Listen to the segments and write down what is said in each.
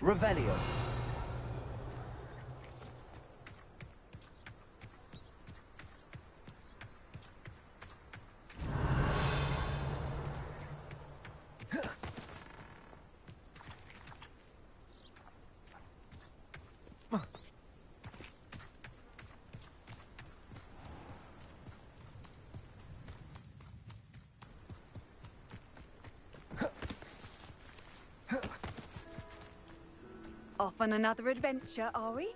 Revelio. Off on another adventure, are we?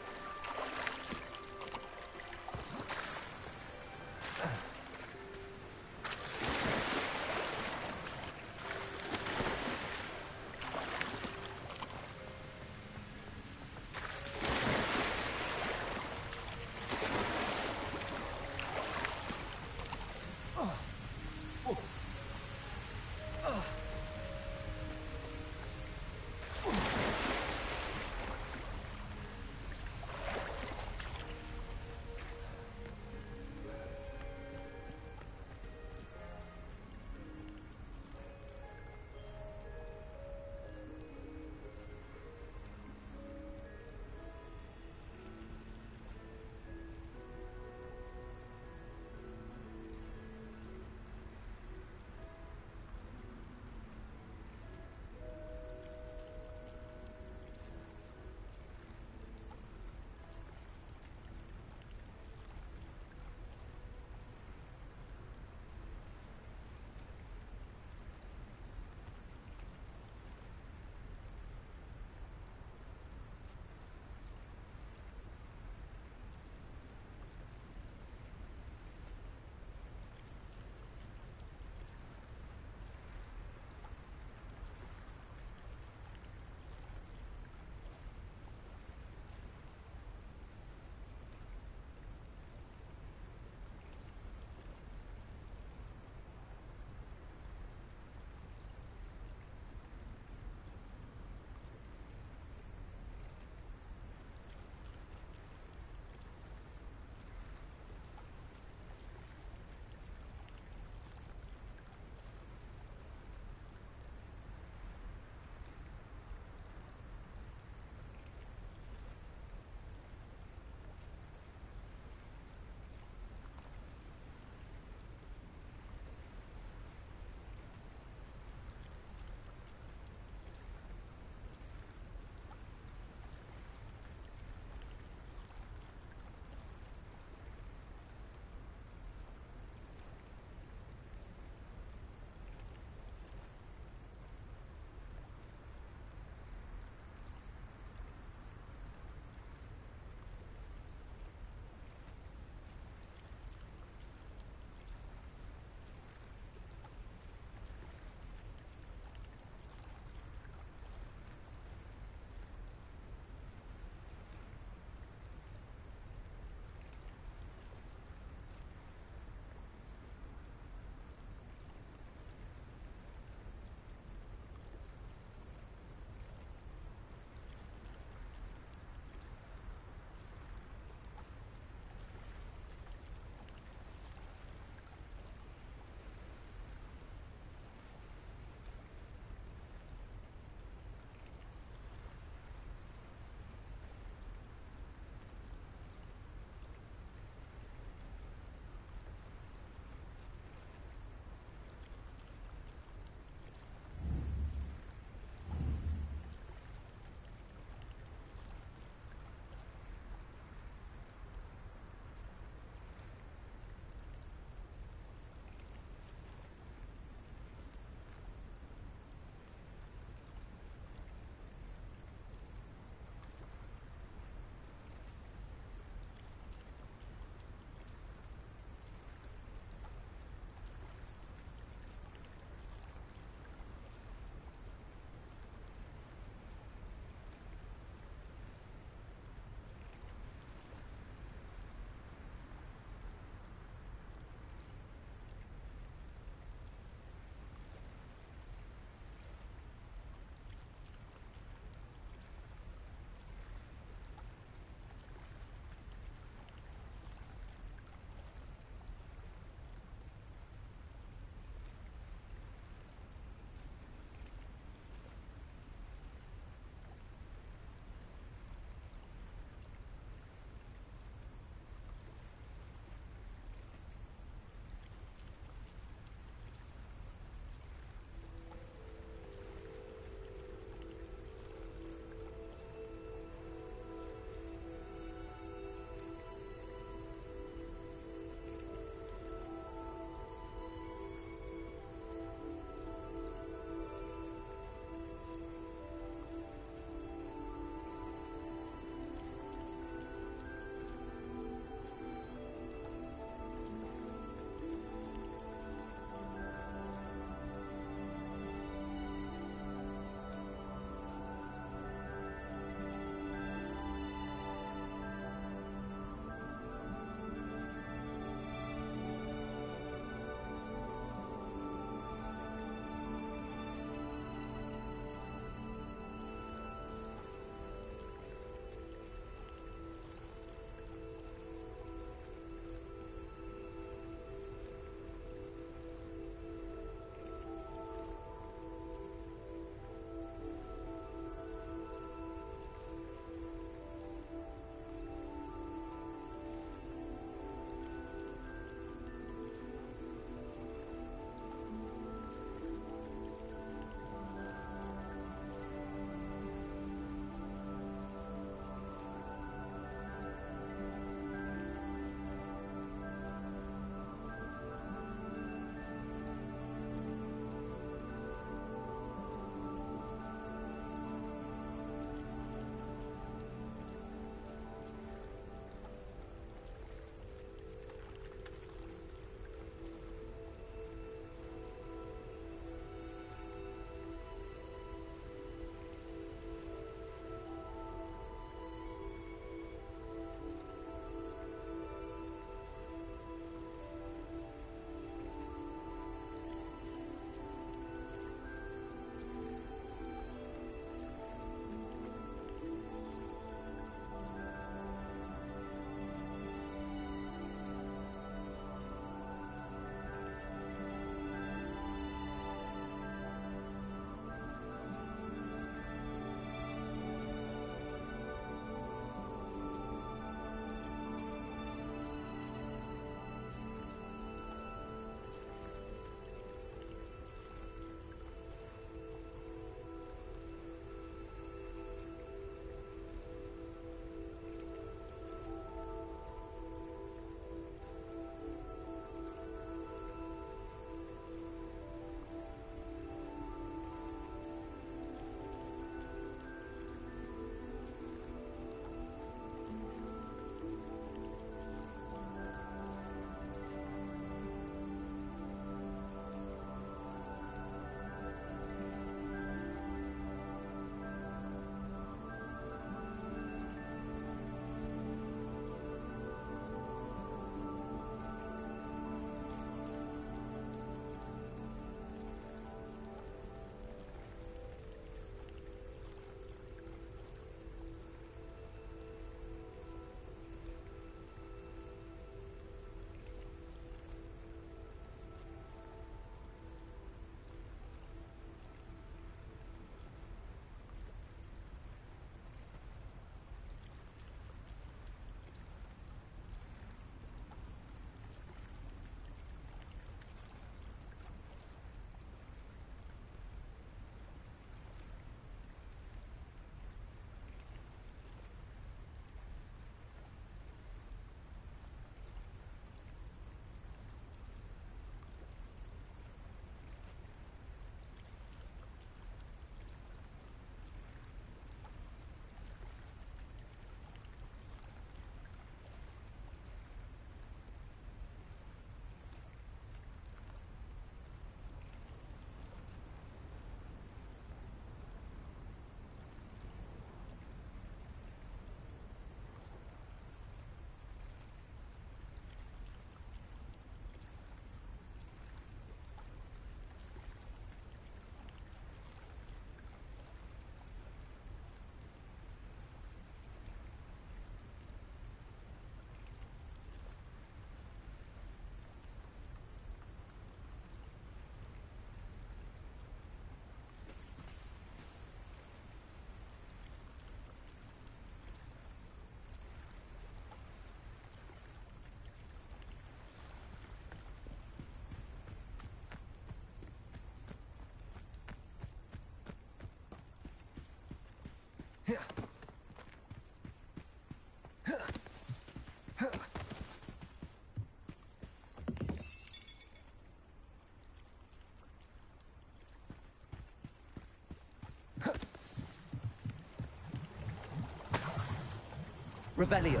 Revelio.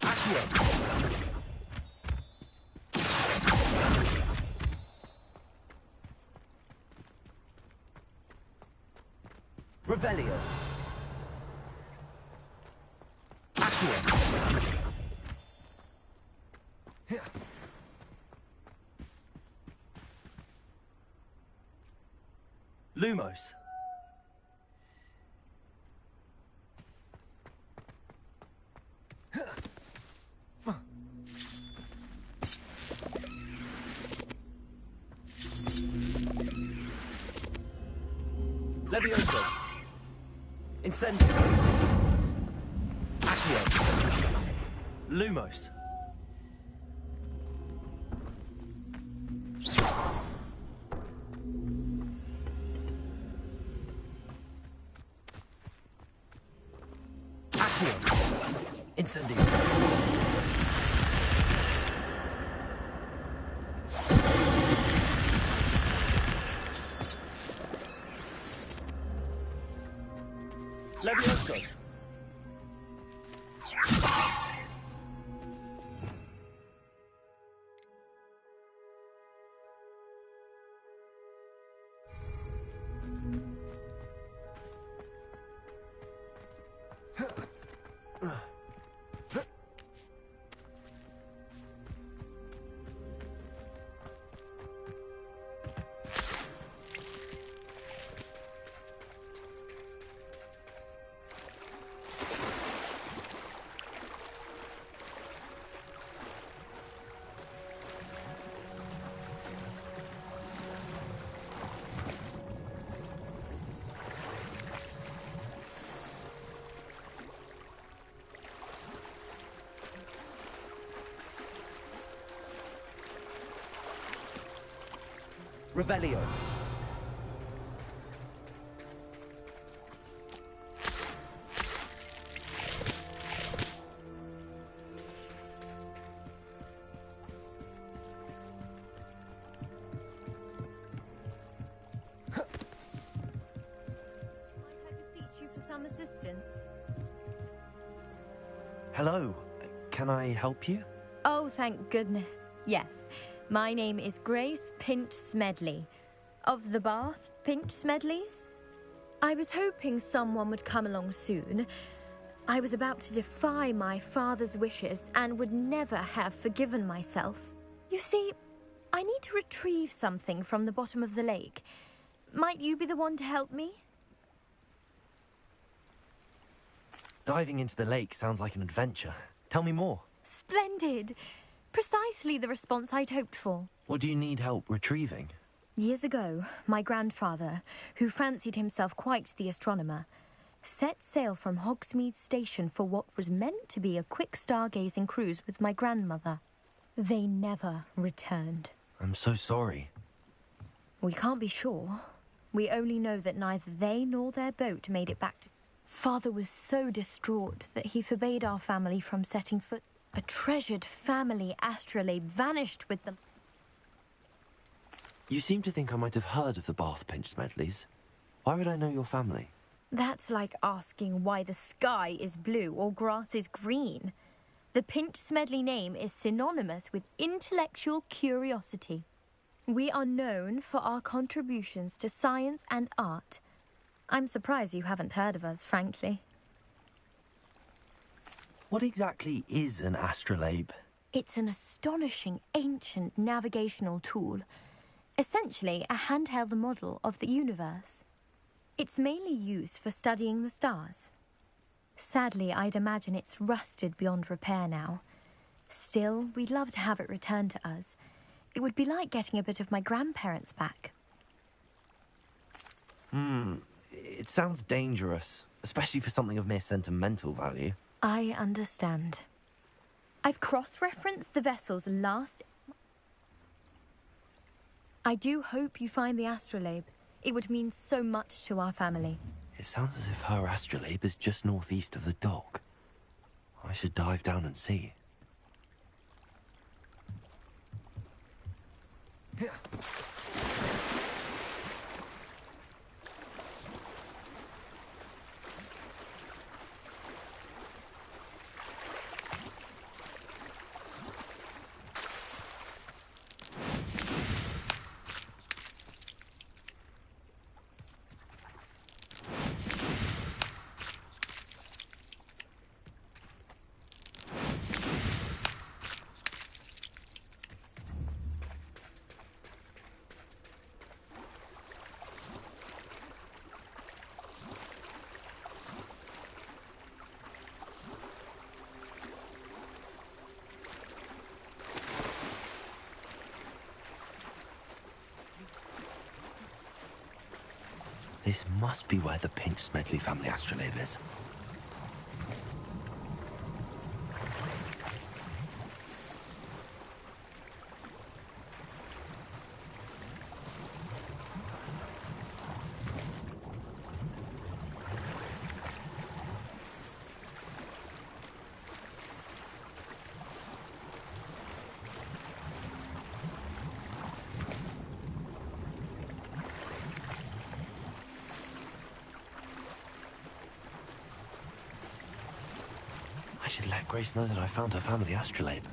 Accio. Revelio. Accio. Lumos. Levioso. Incendio. Accio. Lumos. Incendio. Levioso. Revelio. Some assistance. Hello. Can I help you? Oh, thank goodness. Yes. My name is Grace Pinch Smedley. Of the Bath Pinch Smedleys? I was hoping someone would come along soon. I was about to defy my father's wishes and would never have forgiven myself. You see, I need to retrieve something from the bottom of the lake. Might you be the one to help me? Diving into the lake sounds like an adventure. Tell me more. Splendid! Precisely the response I'd hoped for. What do you need help retrieving? Years ago, my grandfather, who fancied himself quite the astronomer, set sail from Hogsmeade Station for what was meant to be a quick stargazing cruise with my grandmother. They never returned. I'm so sorry. We can't be sure. We only know that neither they nor their boat made it back to... Father was so distraught that he forbade our family from setting foot. A treasured family astrolabe vanished with them. You seem to think I might have heard of the Bath Pinch Smedleys. Why would I know your family? That's like asking why the sky is blue or grass is green. The Pinch Smedley name is synonymous with intellectual curiosity. We are known for our contributions to science and art. I'm surprised you haven't heard of us, frankly. What exactly is an astrolabe? It's an astonishing ancient navigational tool. Essentially, a handheld model of the universe. It's mainly used for studying the stars. Sadly, I'd imagine it's rusted beyond repair now. Still, we'd love to have it returned to us. It would be like getting a bit of my grandparents back. It sounds dangerous, especially for something of mere sentimental value. I understand. I've cross-referenced the vessel's last... I do hope you find the astrolabe. It would mean so much to our family. It sounds as if her astrolabe is just northeast of the dock. I should dive down and see. This must be where the Pinch Smedley family astrolabe is. I should let Grace know that I found her family astrolabe.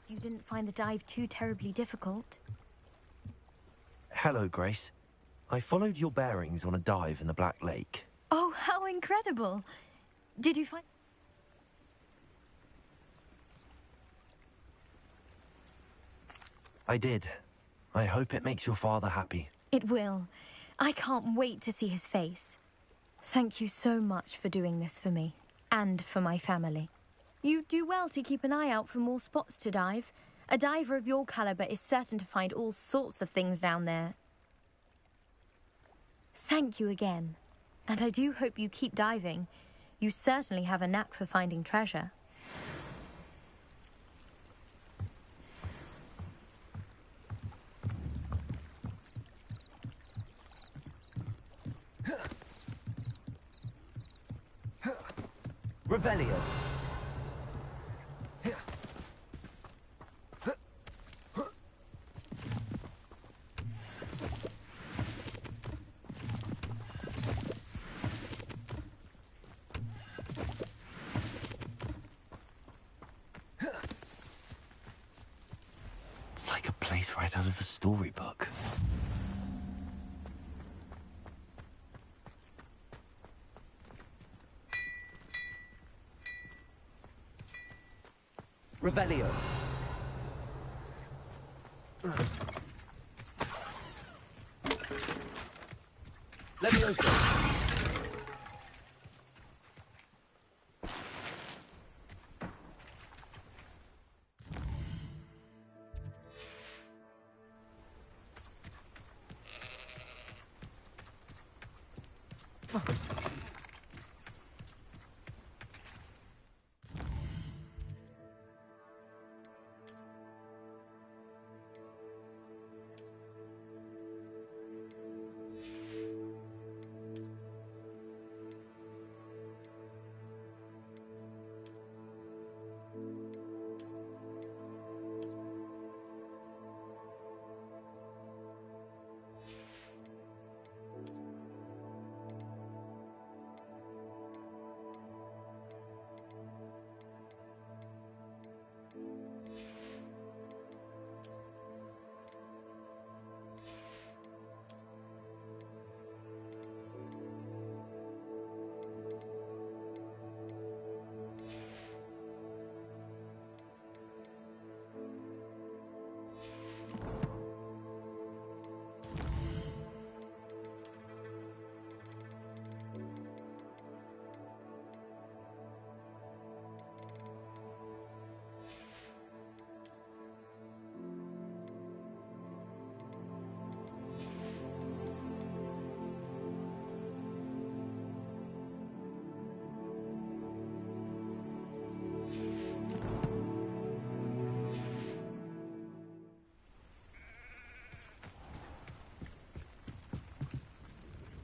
You didn't find the dive too terribly difficult. Hello, Grace. I followed your bearings on a dive in the Black Lake. Oh, how incredible! Did you find... I did. I hope it makes your father happy. It will. I can't wait to see his face. Thank you so much for doing this for me. and for my family. You do well to keep an eye out for more spots to dive. A diver of your caliber is certain to find all sorts of things down there. Thank you again. And I do hope you keep diving. You certainly have a knack for finding treasure. Revelio. It's like a place right out of a storybook. Revelio. Levioso.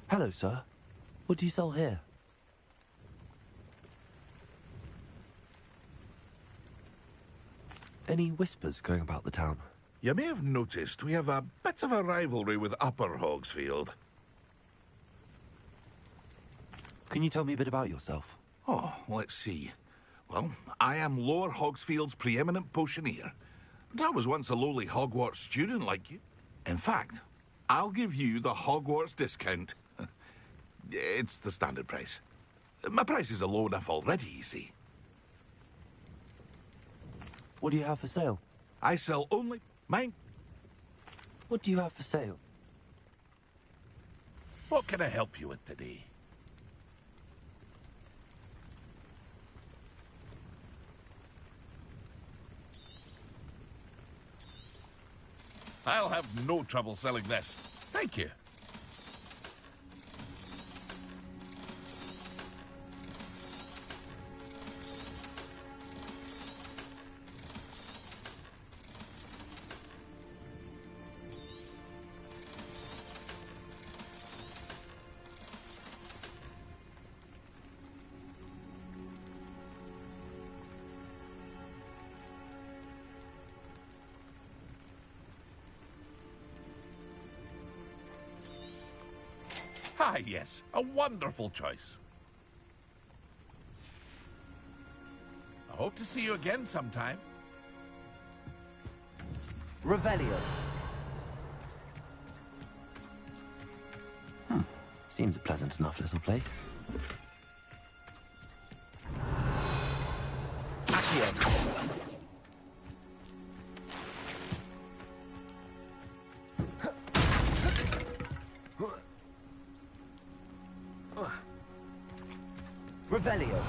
Hello, sir. What do you sell here? Any whispers going about the town? You may have noticed we have a bit of a rivalry with Upper Hogsfield. Can you tell me a bit about yourself? Oh, let's see. Well, I am Lower Hogsfield's preeminent potioneer. But I was once a lowly Hogwarts student like you. In fact, I'll give you the Hogwarts discount. It's the standard price. My prices are low enough already, you see. What do you have for sale? I sell only mine. What do you have for sale? What can I help you with today? I'll have no trouble selling this. Thank you. Ah, yes. A wonderful choice. I hope to see you again sometime. Revelio. Seems a pleasant enough little place. Accio. Revelio.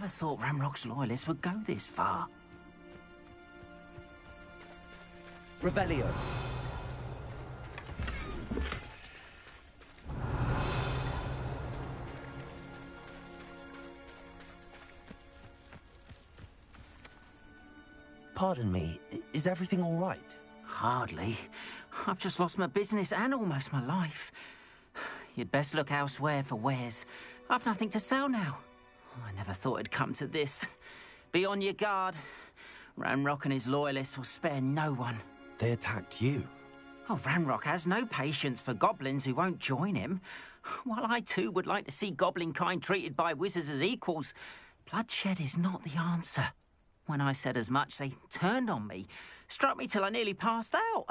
never thought Ranrock's loyalists would go this far. Revelio. Pardon me, is everything all right? Hardly. I've just lost my business and almost my life. You'd best look elsewhere for wares. I've nothing to sell now. I never thought it'd come to this. Be on your guard. Ranrock and his loyalists will spare no one. They attacked you. Oh, Ranrock has no patience for goblins who won't join him. While I too would like to see goblin kind treated by wizards as equals, bloodshed is not the answer. When I said as much, they turned on me, struck me till I nearly passed out.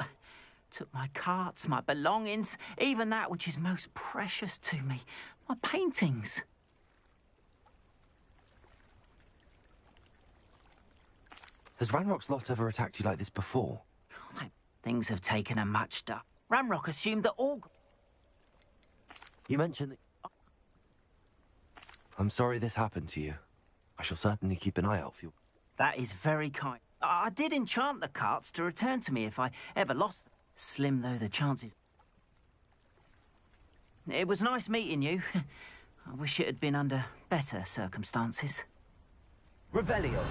Took my carts, my belongings, even that which is most precious to me, my paintings. Has Ranrock's lot ever attacked you like this before? Things have taken a much dark. Ranrock assumed that all... You mentioned that... I'm sorry this happened to you. I shall certainly keep an eye out for you. That is very kind. I did enchant the carts to return to me if I ever lost them. Slim though the chances. It was nice meeting you. I wish it had been under better circumstances. Revelio.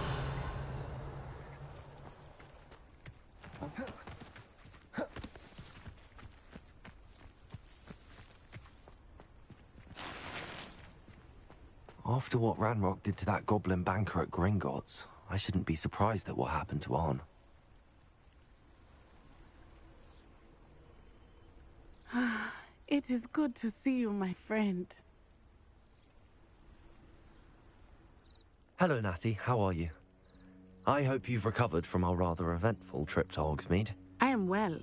After what Ranrock did to that goblin banker at Gringotts, I shouldn't be surprised at what happened to Arn. It is good to see you, my friend. Hello, Natty. How are you? I hope you've recovered from our rather eventful trip to Hogsmeade. I am well,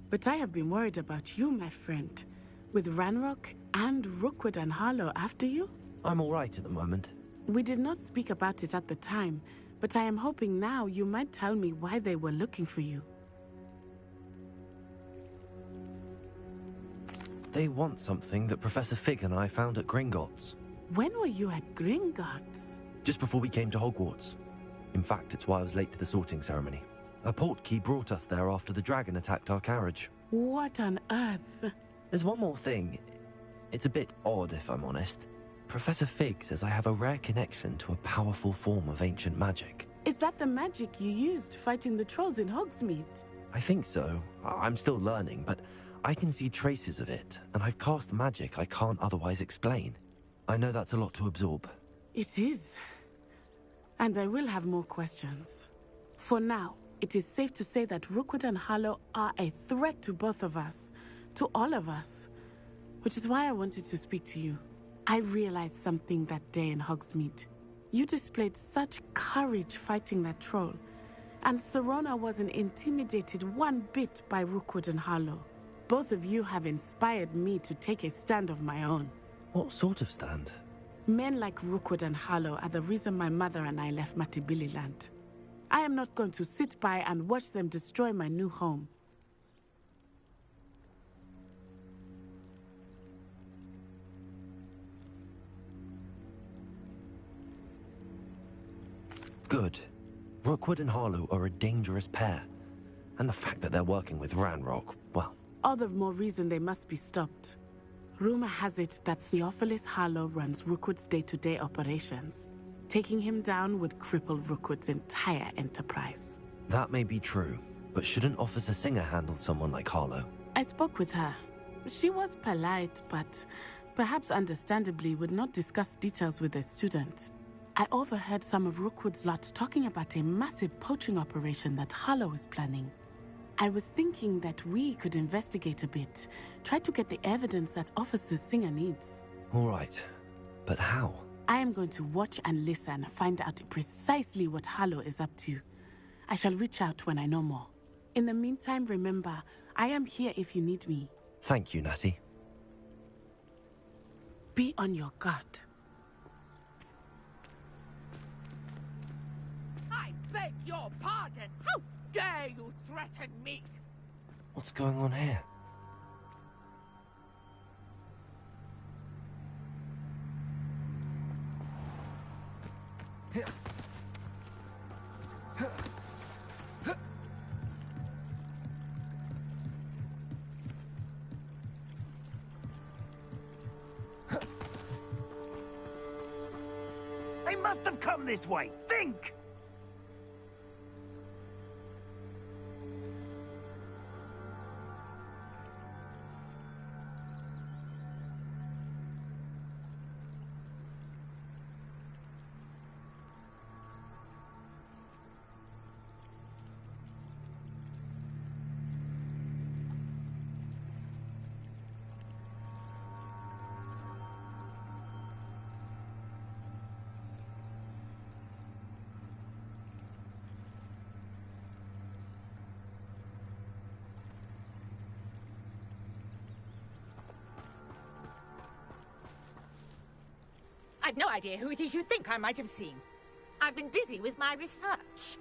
but I have been worried about you, my friend. With Ranrock and Rookwood and Harlow after you? I'm all right at the moment. We did not speak about it at the time, but I am hoping now you might tell me why they were looking for you. They want something that Professor Fig and I found at Gringotts. When were you at Gringotts? Just before we came to Hogwarts. In fact, it's why I was late to the sorting ceremony. A portkey brought us there after the dragon attacked our carriage. What on earth? There's one more thing. It's a bit odd, if I'm honest. Professor Fig says I have a rare connection to a powerful form of ancient magic. Is that the magic you used fighting the trolls in Hogsmeade? I think so. I'm still learning, but I can see traces of it, and I've cast magic I can't otherwise explain. I know that's a lot to absorb. It is. And I will have more questions. For now, it is safe to say that Rookwood and Harlow are a threat to both of us, to all of us. Which is why I wanted to speak to you. I realized something that day in Hogsmeade. You displayed such courage fighting that troll, and Sirona wasn't intimidated one bit by Rookwood and Harlow. Both of you have inspired me to take a stand of my own. What sort of stand? Men like Rookwood and Harlow are the reason my mother and I left Matabeleland. I am not going to sit by and watch them destroy my new home. Good. Rookwood and Harlow are a dangerous pair. And the fact that they're working with Ranrock, well... All the more reason they must be stopped. Rumor has it that Theophilus Harlow runs Rookwood's day-to-day operations. Taking him down would cripple Rookwood's entire enterprise. That may be true, but shouldn't Officer Singer handle someone like Harlow? I spoke with her. She was polite, but perhaps understandably would not discuss details with a student. I overheard some of Rookwood's lot talking about a massive poaching operation that Harlow is planning. I was thinking that we could investigate a bit, try to get the evidence that Officer Singer needs. All right, but how? I am going to watch and listen, find out precisely what Harlow is up to. I shall reach out when I know more. In the meantime, remember, I am here if you need me. Thank you, Natty. Be on your guard. I beg your pardon! How dare you threaten me? What's going on here? must have come this way. Think! I've no idea who it is you think I might have seen. I've been busy with my research.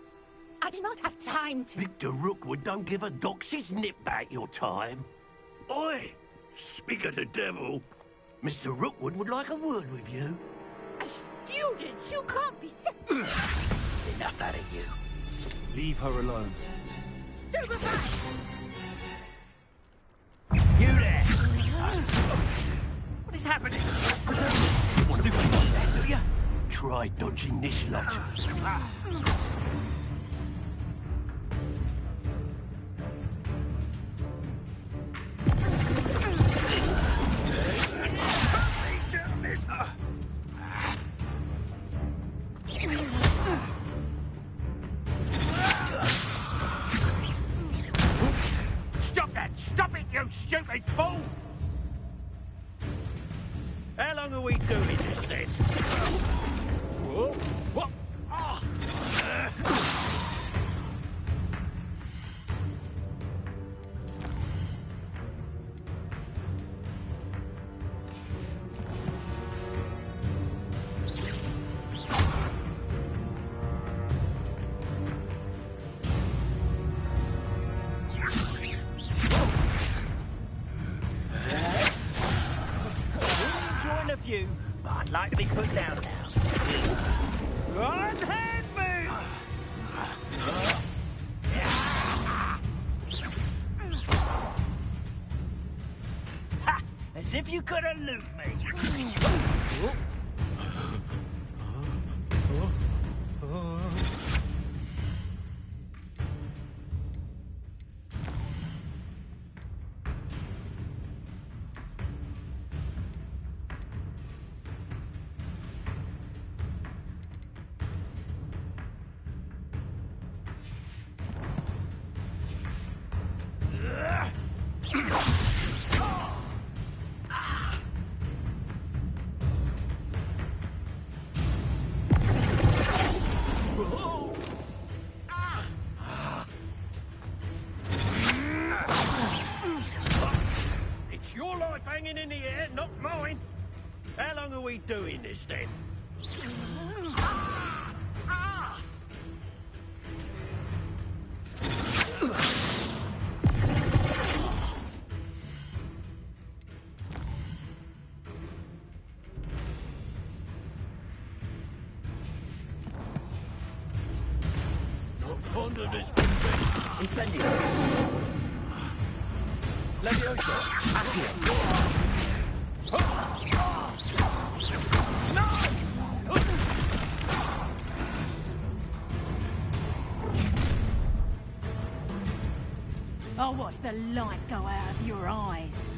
I do not have time to... Victor Rookwood don't give a doxy's nip back your time. Oi! Speak of the devil. Mr. Rookwood would like a word with you. A student? You can't be... Enough out of you. Leave her alone. Stupefy! You there! What is happening? Stupid like that, do you? Try dodging this lot. Stop that! Stop it, you stupid fool! How long are we doing this then? Whoa! What? Ah! Enjoying the view, but I'd like to be put down now. Unhand me! Ha! As if you could elude me. It's your life hanging in the air, not mine. How long are we doing this then? Not fond of this big thing. Incendio. Levioso. Accio. I'll watch the light go out of your eyes.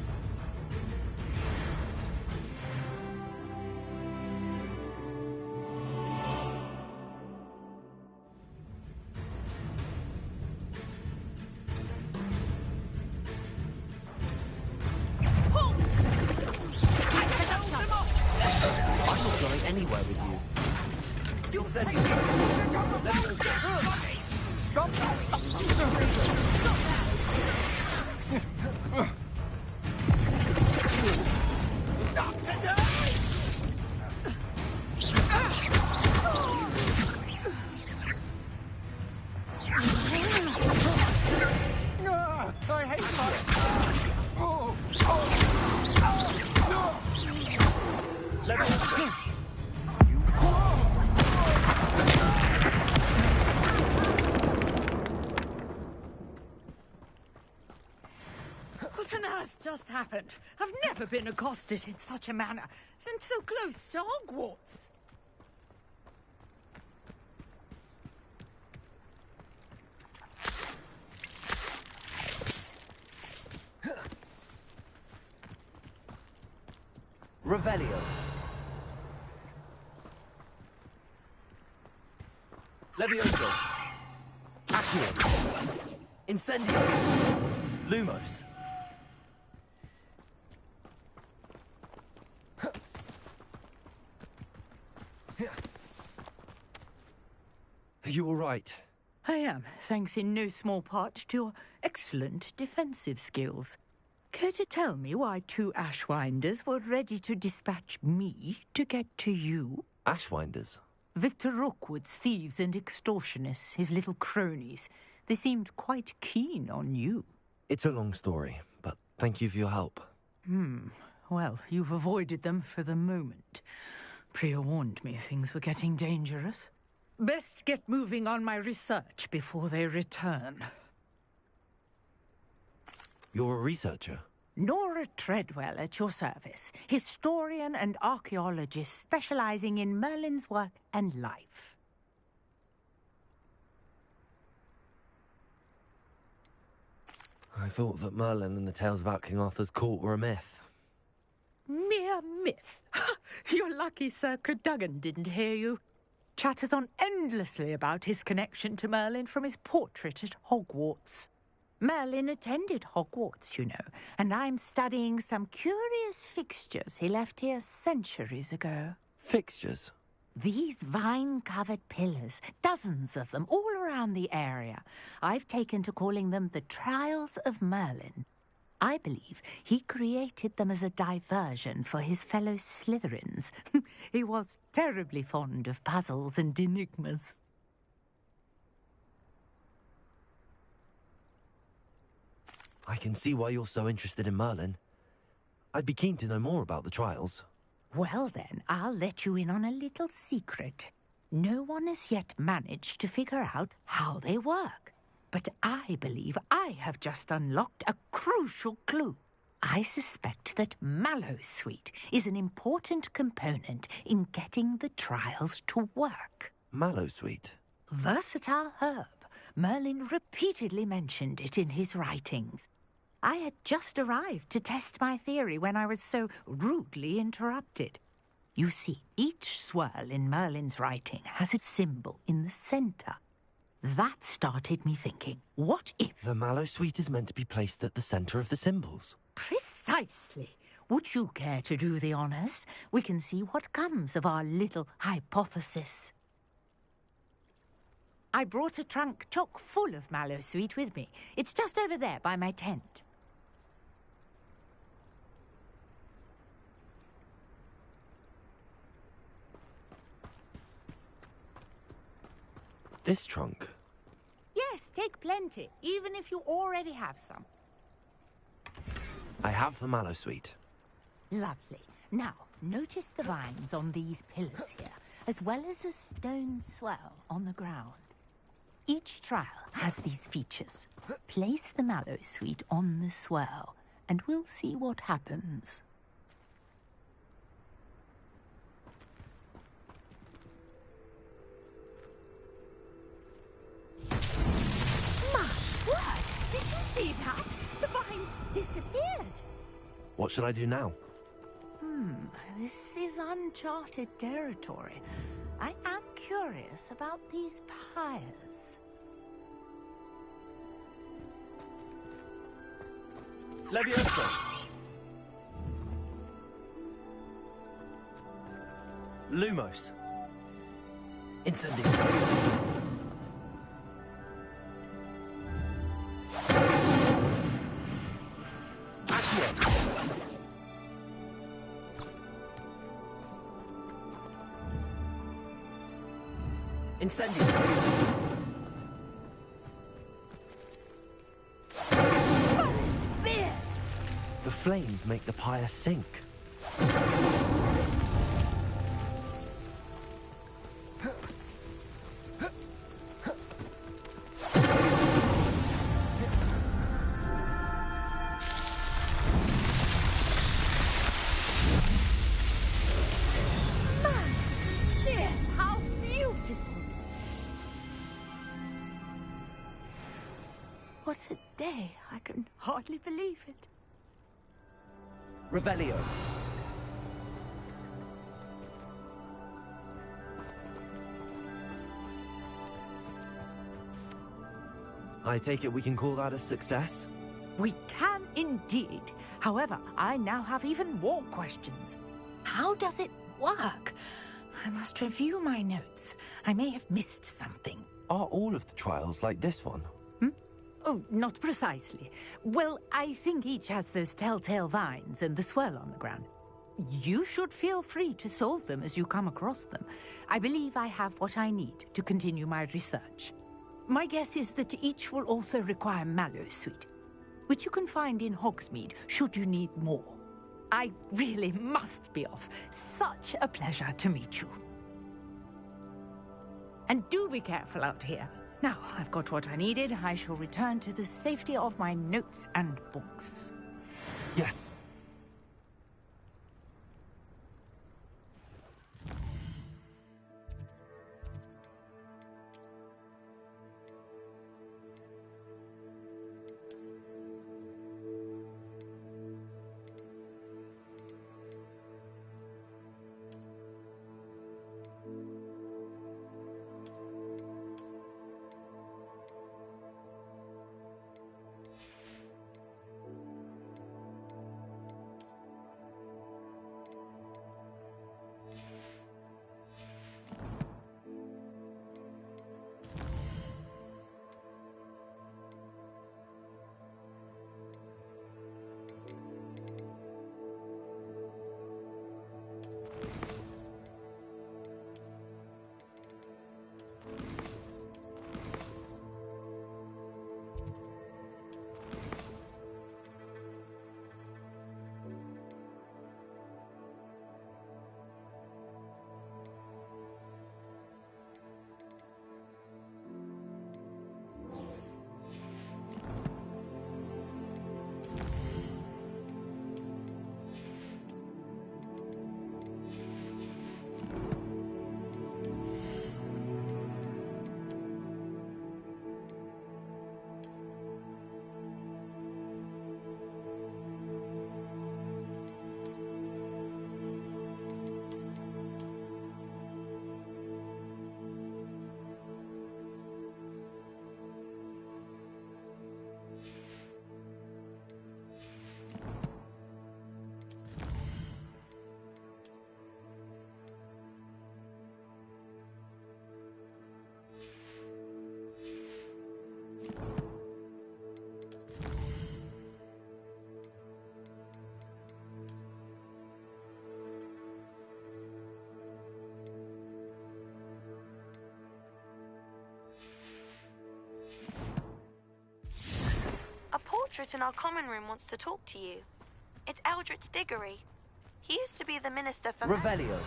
I'm not going anywhere with you. Incendio. Levioso. Stop that! I hate fire. Levioso. What on earth just happened? I've never been accosted in such a manner, and so close to Hogwarts. Revelio. Levioso. Accio. Incendio. Lumos. Are you all right? I am, thanks in no small part to your excellent defensive skills. Care to tell me why 2 Ashwinders were ready to dispatch me to get to you? Ashwinders? Victor Rookwood's thieves and extortionists, his little cronies. They seemed quite keen on you. It's a long story, but thank you for your help. Well, you've avoided them for the moment. Priya warned me things were getting dangerous. Best get moving on my research before they return. You're a researcher? Nora Treadwell at your service, historian and archaeologist specializing in Merlin's work and life. I thought that Merlin and the tales about King Arthur's court were a myth. Mere myth. You're lucky Sir Cadogan didn't hear you. Chatters on endlessly about his connection to Merlin from his portrait at Hogwarts. Merlin attended Hogwarts, you know, and I'm studying some curious fixtures he left here centuries ago. Fixtures? These vine-covered pillars, dozens of them, all around the area. I've taken to calling them the Trials of Merlin. I believe he created them as a diversion for his fellow Slytherins. He was terribly fond of puzzles and enigmas. I can see why you're so interested in Merlin. I'd be keen to know more about the trials. Well then, I'll let you in on a little secret. No one has yet managed to figure out how they work. But I believe I have just unlocked a crucial clue. I suspect that Mallowsweet is an important component in getting the trials to work. Mallowsweet? Versatile herb. Merlin repeatedly mentioned it in his writings. I had just arrived to test my theory when I was so rudely interrupted. You see, each swirl in Merlin's writing has its symbol in the center. That started me thinking, what if... The Mallowsweet is meant to be placed at the center of the symbols. Precisely. Would you care to do the honors? We can see what comes of our little hypothesis. I brought a trunk chock full of Mallowsweet with me. It's just over there by my tent. This trunk? Yes, take plenty, even if you already have some. I have the Mallowsweet. Lovely. Now, notice the vines on these pillars here, as well as a stone swell on the ground. Each trial has these features. Place the Mallowsweet on the swell, and we'll see what happens. See that? The vines disappeared. What should I do now? This is uncharted territory. I am curious about these pyres. Levioso. Lumos. Incendio. Incendio. The flames make the pyre sink. What a day. I can hardly believe it. Revelio. I take it we can call that a success? We can indeed. However, I now have even more questions. How does it work? I must review my notes. I may have missed something. Are all of the trials like this one? Oh, not precisely. Well, I think each has those telltale vines and the swirl on the ground. You should feel free to solve them as you come across them. I believe I have what I need to continue my research. My guess is that each will also require Mallowsweet, which you can find in Hogsmeade should you need more. I really must be off. Such a pleasure to meet you. And do be careful out here. Now, I've got what I needed. I shall return to the safety of my notes and books. Yes. A portrait in our common room wants to talk to you. It's Eldritch Diggory. He used to be the minister for... Revelio.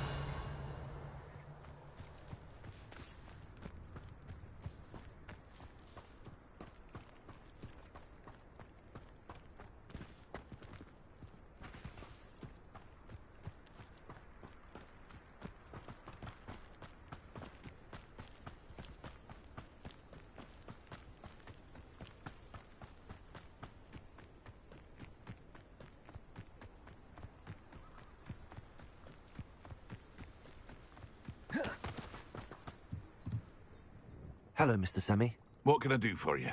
Hello, Mr. Semi. What can I do for you?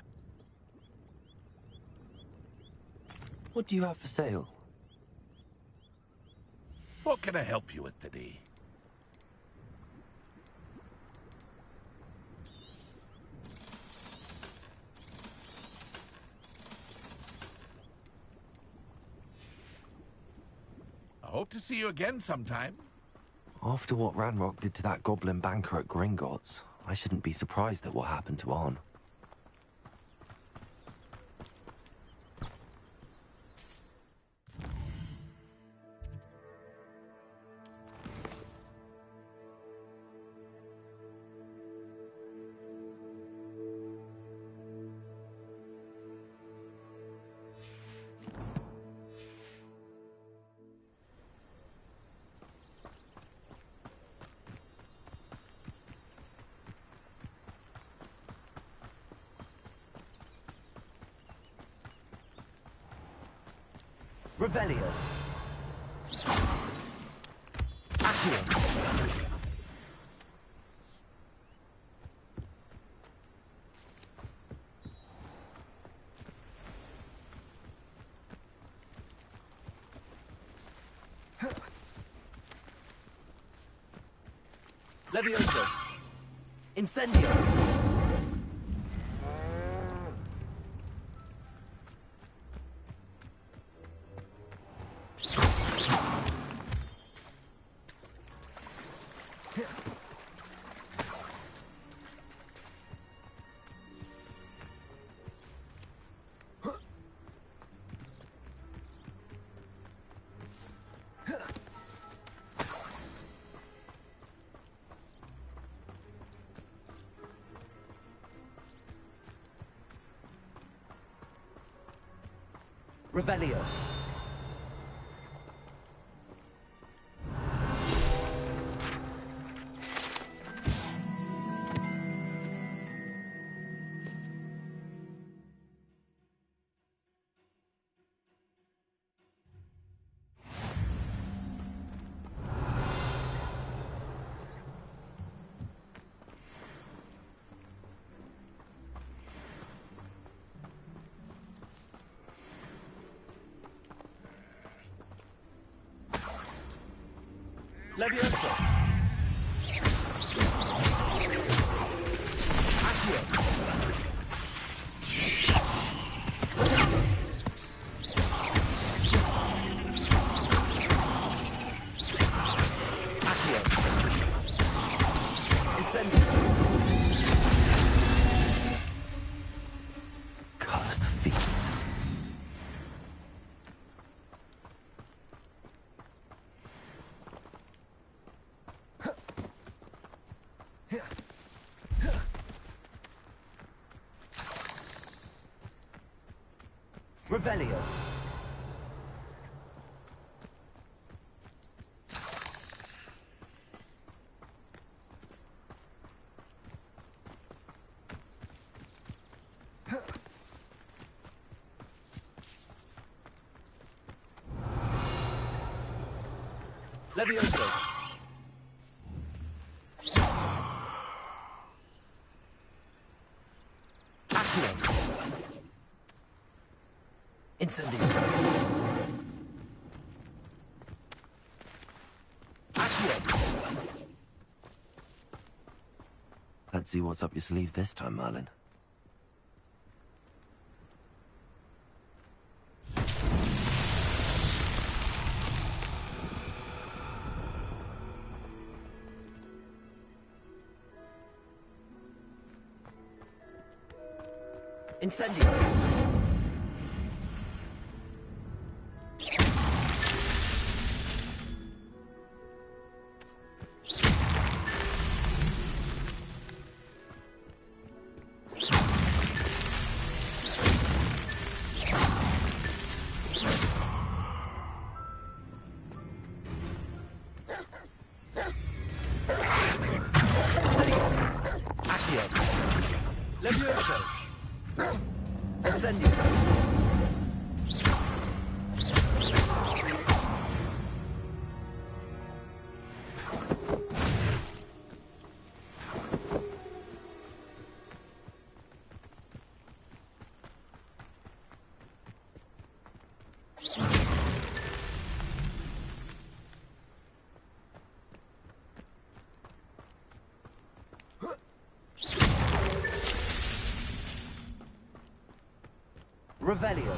What do you have for sale? What can I help you with today? I hope to see you again sometime. After what Ranrock did to that goblin banker at Gringotts, I shouldn't be surprised at what happened to Arn. Revelio. Accio. Levioso! Incendio! Revelio. Levioso! Accio! Accio! Incendio! Cursed fiends. Revelio. Levioso. Accio. Incendio. Accio. Let's see what's up your sleeve this time, Merlin. Incendio. Accio. Levioso. Incendio. Revelio.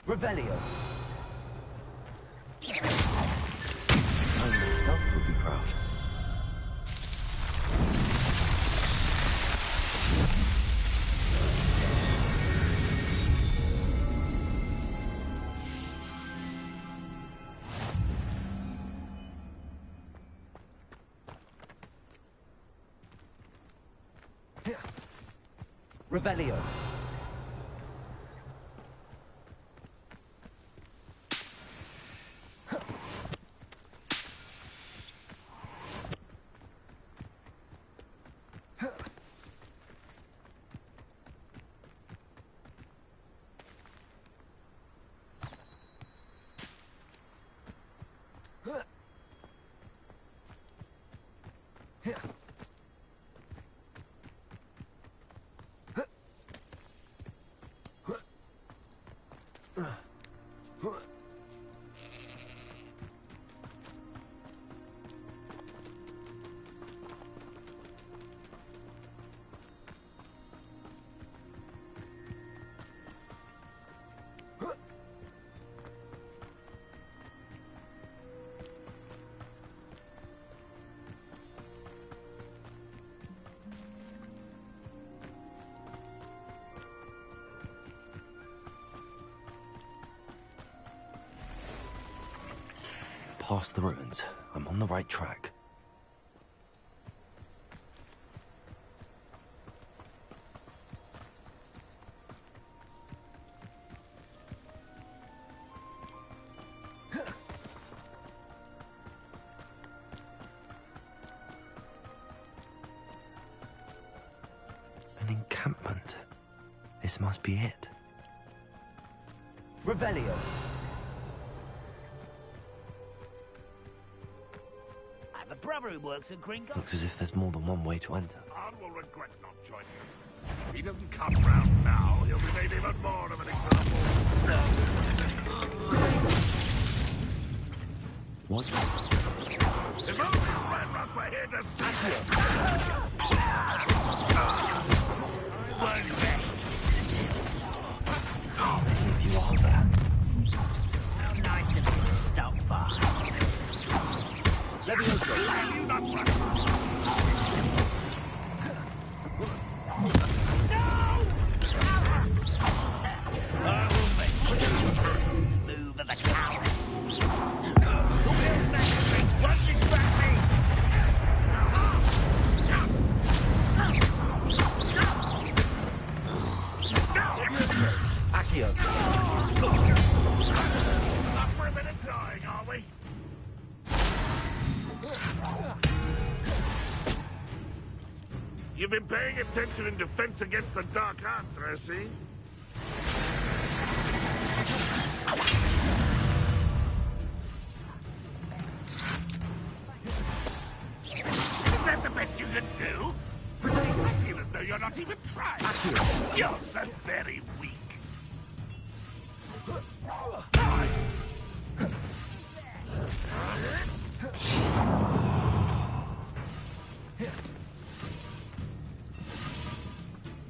Revelio. I myself would be proud. Revelio. past the ruins. I'm on the right track. An encampment. This must be it. Revelio. I have a brother who works at Gringo. Looks as if there's more than one way to enter. Arn will regret not joining him. If he doesn't come round now, he'll be made even more of an example. What? If only Ranrock were here to sack him! How many of you are there? How nice of you to stop by. Levioso. You not run. Move of the coward. Accio. Up for a bit of dying, are we? You've been paying attention in defense against the Dark Arts, I see. Is that the best you can do? I feel as though you're not even trying. You're so very weak.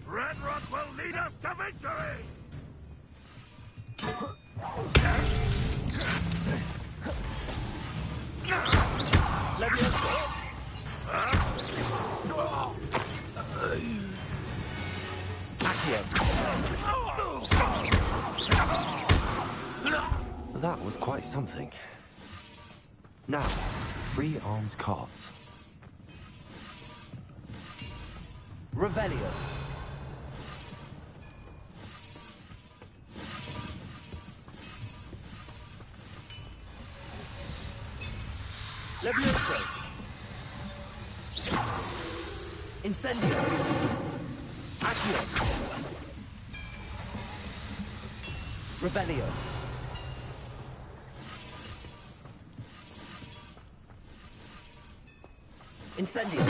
Ranrock will lead us to victory! Levioso. Accio. That was quite something. Now, to free Arn's cards. Revelio. Levioso. Incendio. Accio. Revelio. Incendio.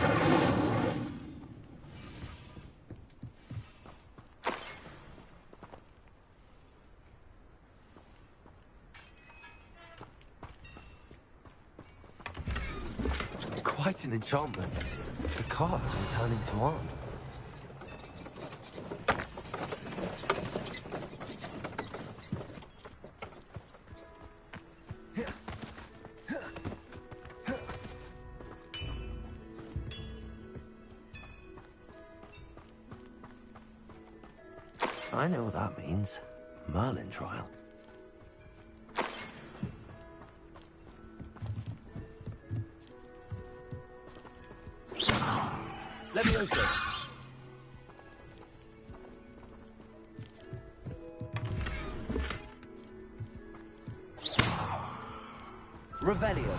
Quite an enchantment. The cards returning to Arn. I know what that means. Merlin trial. Levioso. Revelio.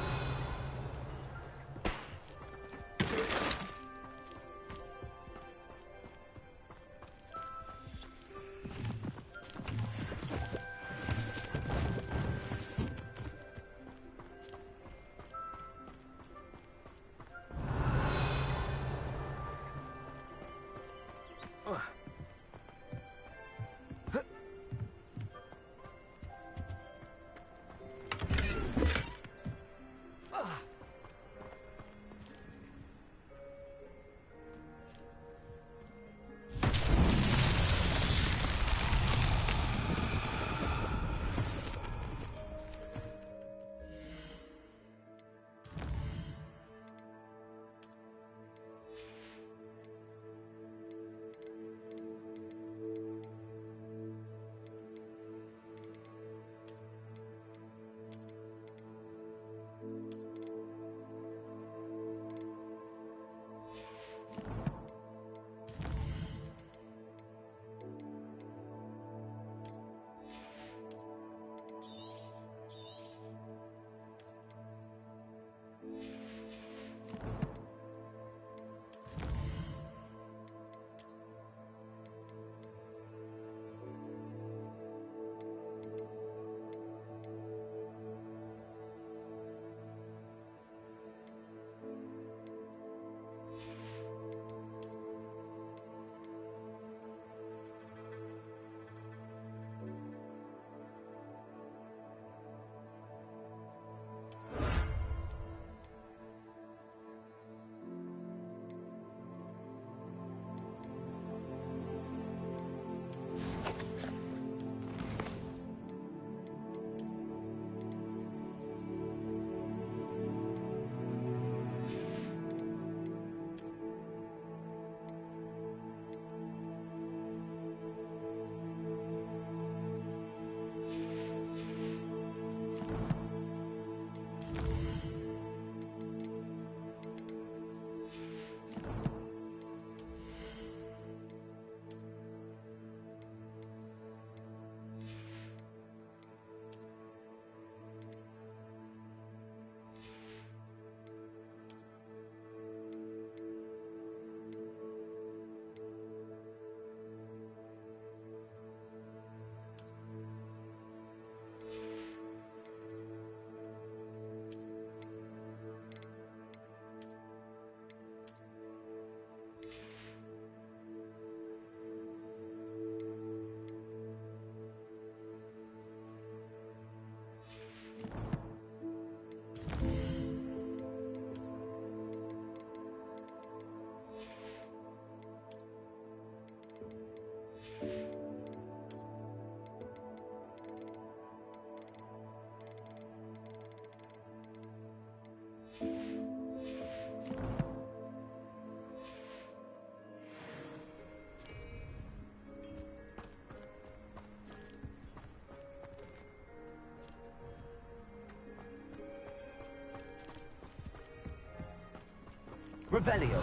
Revelio.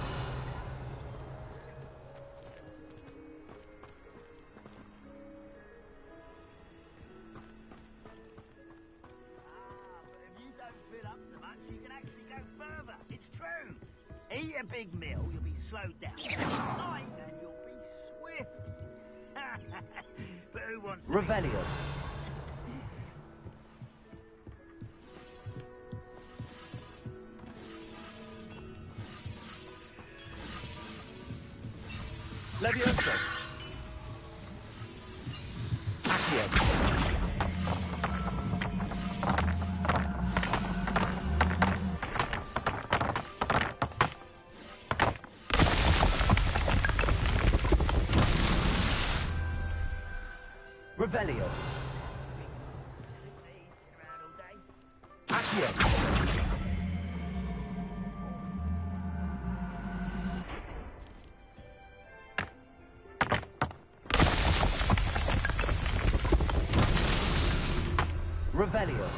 Eat a big meal, you'll be slowed down. Night, and you'll be swift. But who wants to be- Revelio. Levioso. Accio. Revelio. Accio. Revelio.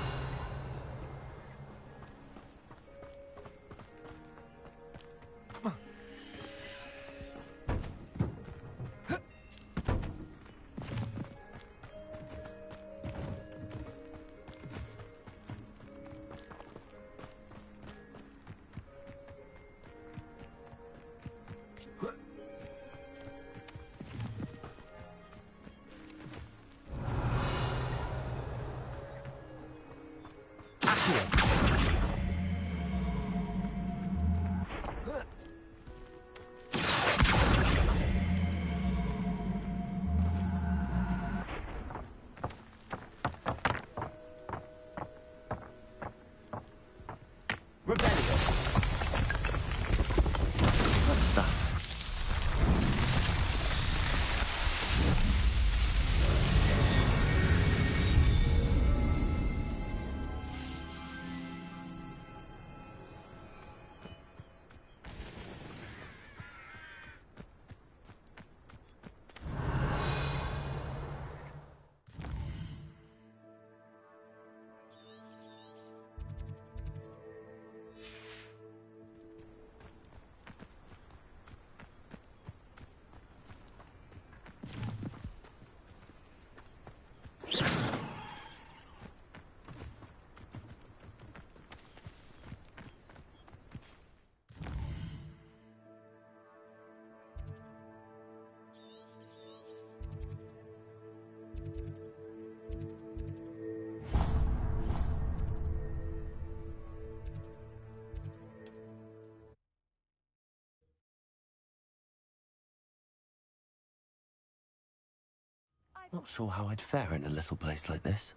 Not sure how I'd fare in a little place like this.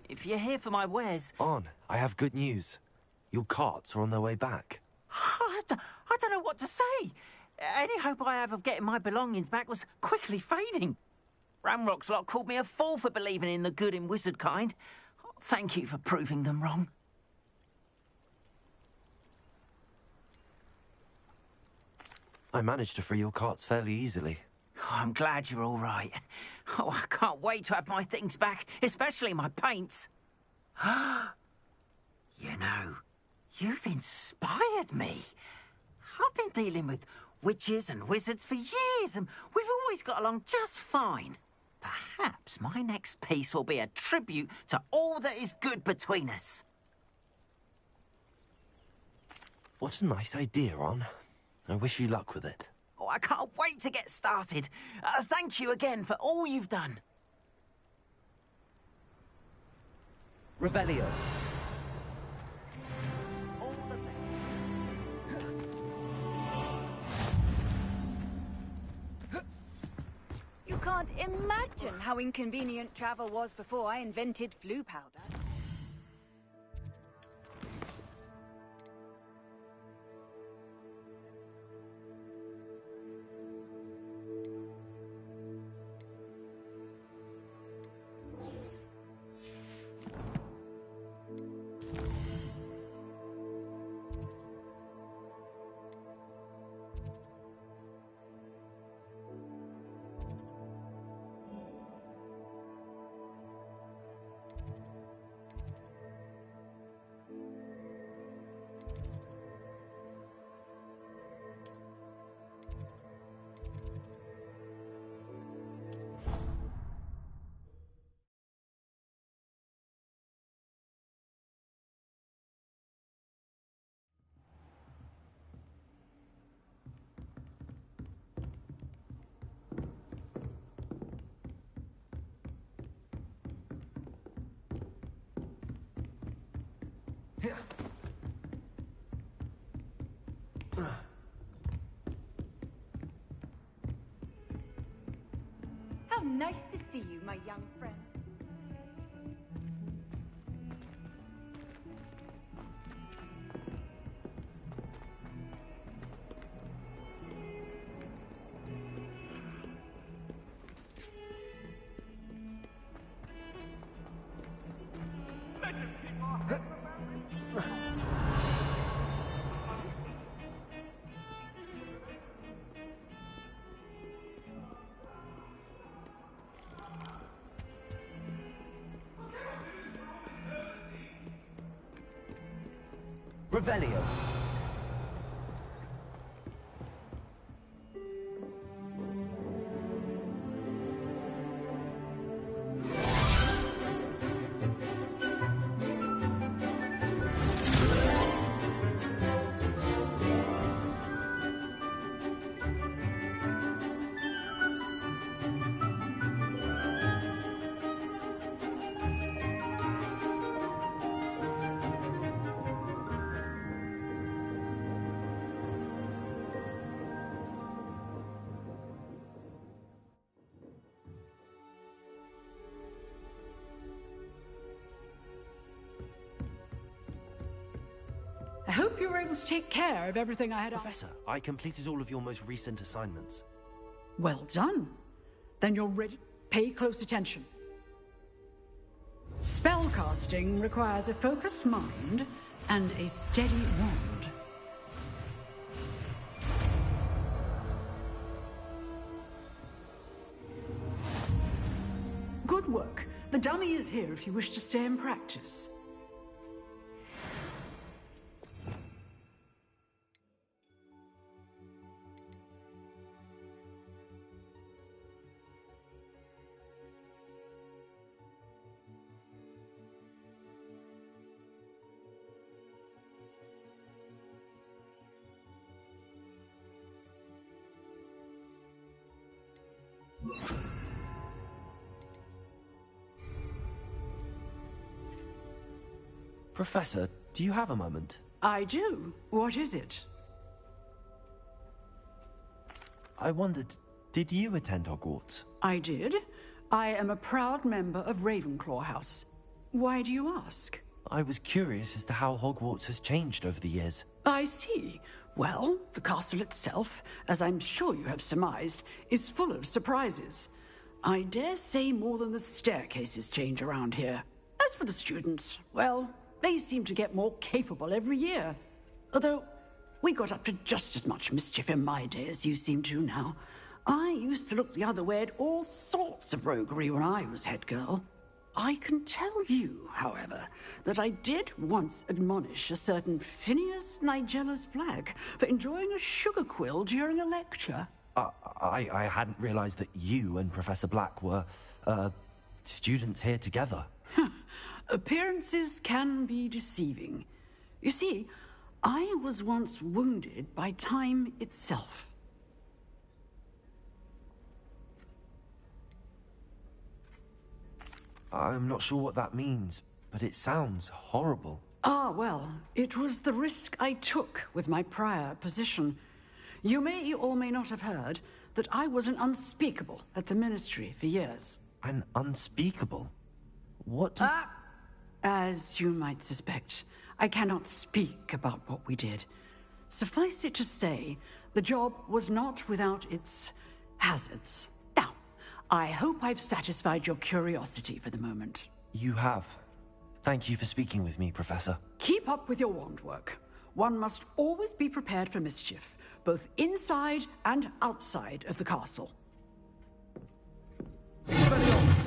If you're here for my wares... On, I have good news. Your carts are on their way back. I don't know what to say. Any hope I have of getting my belongings back was quickly fading. Ranrock's lot called me a fool for believing in the good in wizard kind. Thank you for proving them wrong. I managed to free your carts fairly easily. Oh, I'm glad you're all right. Oh, I can't wait to have my things back, especially my paints. You know, you've inspired me. I've been dealing with witches and wizards for years, and we've always got along just fine. Perhaps my next piece will be a tribute to all that is good between us. What a nice idea, Ron. I wish you luck with it. Oh, I can't wait to get started. Thank you again for all you've done. Revelio. Imagine how inconvenient travel was before I invented flu powder. How nice to see you, my young friend. Revelio. I hope you were able to take care of everything I had. Professor, I completed all of your most recent assignments. Well done. Then you're ready. Pay close attention. Spellcasting requires a focused mind and a steady wand. Good work. The dummy is here if you wish to stay and practice. Professor, do you have a moment? I do. What is it? I wondered, did you attend Hogwarts? I did. I am a proud member of Ravenclaw House. Why do you ask? I was curious as to how Hogwarts has changed over the years. I see. Well, the castle itself, as I'm sure you have surmised, is full of surprises. I dare say more than the staircases change around here. As for the students, well, they seem to get more capable every year. Although, we got up to just as much mischief in my day as you seem to now. I used to look the other way at all sorts of roguery when I was head girl. I can tell you, however, that I did once admonish a certain Phineas Nigellus Black for enjoying a sugar quill during a lecture. I hadn't realized that you and Professor Black were, students here together. Appearances can be deceiving. You see, I was once wounded by time itself. I'm not sure what that means, but it sounds horrible. Ah, well, it was the risk I took with my prior position. You may or may not have heard that I was an unspeakable at the Ministry for years. An unspeakable? What does... As you might suspect, I cannot speak about what we did. Suffice it to say, the job was not without its hazards. Now, I hope I've satisfied your curiosity for the moment. You have. Thank you for speaking with me, Professor. Keep up with your wand work. One must always be prepared for mischief, both inside and outside of the castle. Expelliarmus!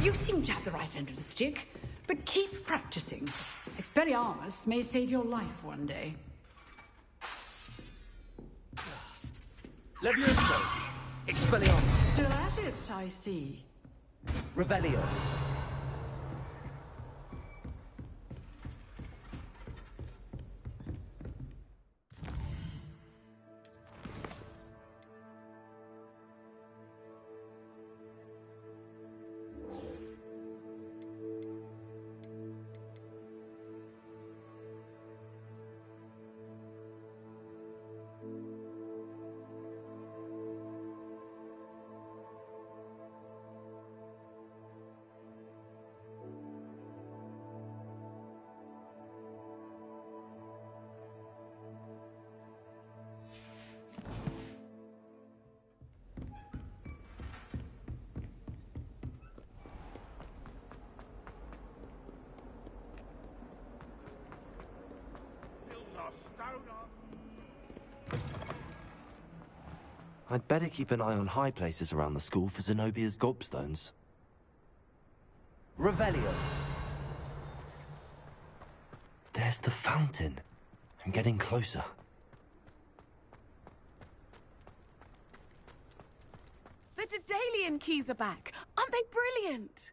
You seem to have the right end of the stick, but keep practicing. Expelliarmus may save your life one day. Levioso! Expelliarmus! Still at it, I see. Revelio. I'd better keep an eye on high places around the school for Zenobia's gobstones. Revelio. There's the fountain. I'm getting closer. The Daedalian keys are back. Aren't they brilliant?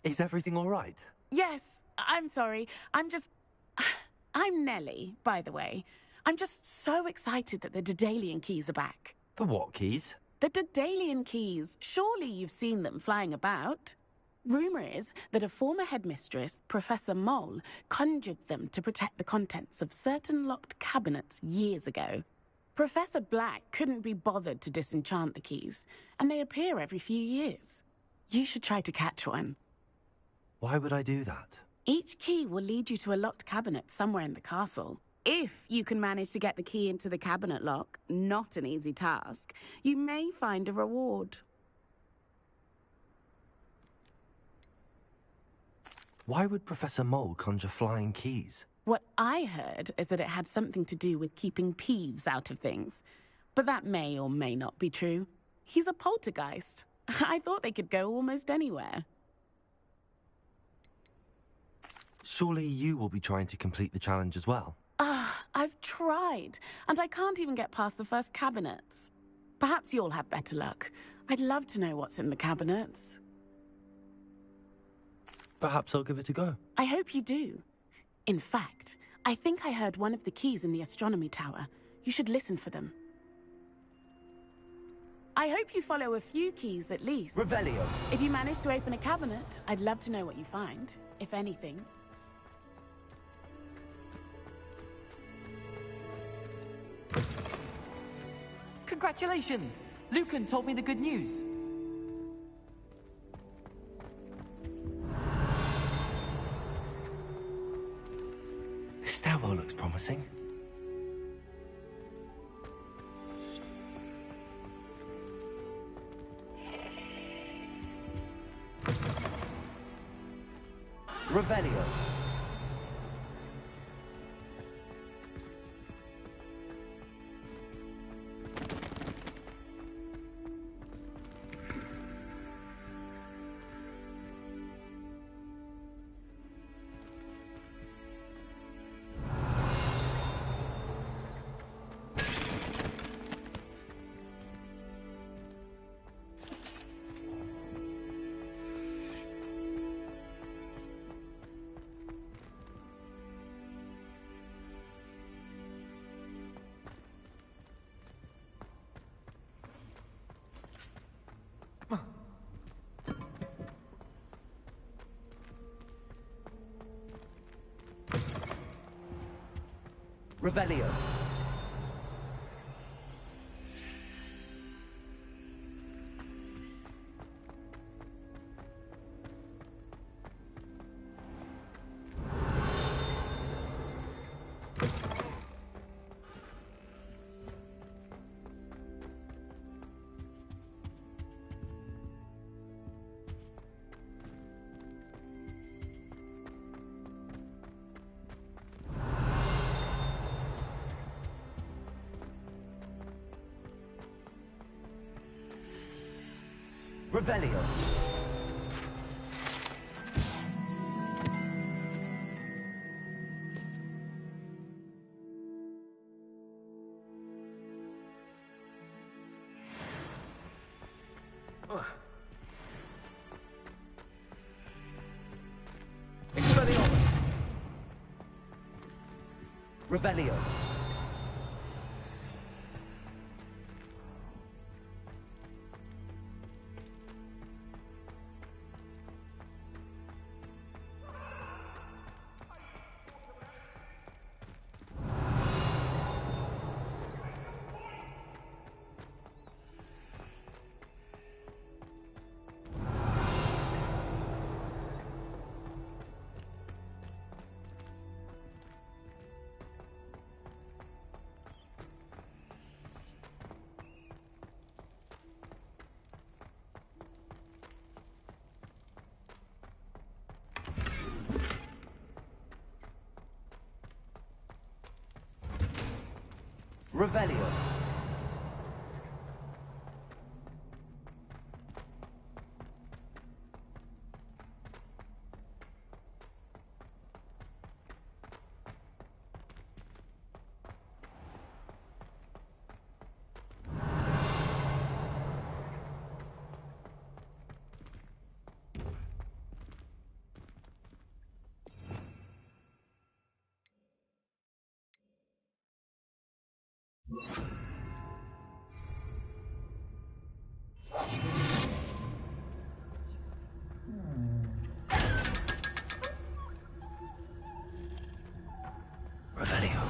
Is everything all right? Yes, I'm sorry. I'm Nellie, by the way. I'm just so excited that the Daedalian keys are back. The what keys? The Daedalian keys. Surely you've seen them flying about. Rumour is that a former headmistress, Professor Moll, conjured them to protect the contents of certain locked cabinets years ago. Professor Black couldn't be bothered to disenchant the keys, and they appear every few years. You should try to catch one. Why would I do that? Each key will lead you to a locked cabinet somewhere in the castle. If you can manage to get the key into the cabinet lock, not an easy task, you may find a reward. Why would Professor Moll conjure flying keys? What I heard is that it had something to do with keeping Peeves out of things. But that may or may not be true. He's a poltergeist. I thought they could go almost anywhere. Surely you will be trying to complete the challenge as well? I've tried, and I can't even get past the first cabinets. Perhaps you'll have better luck. I'd love to know what's in the cabinets. Perhaps I'll give it a go. I hope you do. In fact, I think I heard one of the keys in the astronomy tower. You should listen for them. I hope you follow a few keys at least. Revelio. If you manage to open a cabinet, I'd love to know what you find, if anything. Congratulations! Lucan told me the good news. This stairwell looks promising. Revelio. Revelio. Revelio. Expelliarmus. Revelio. Revelio. Revelio.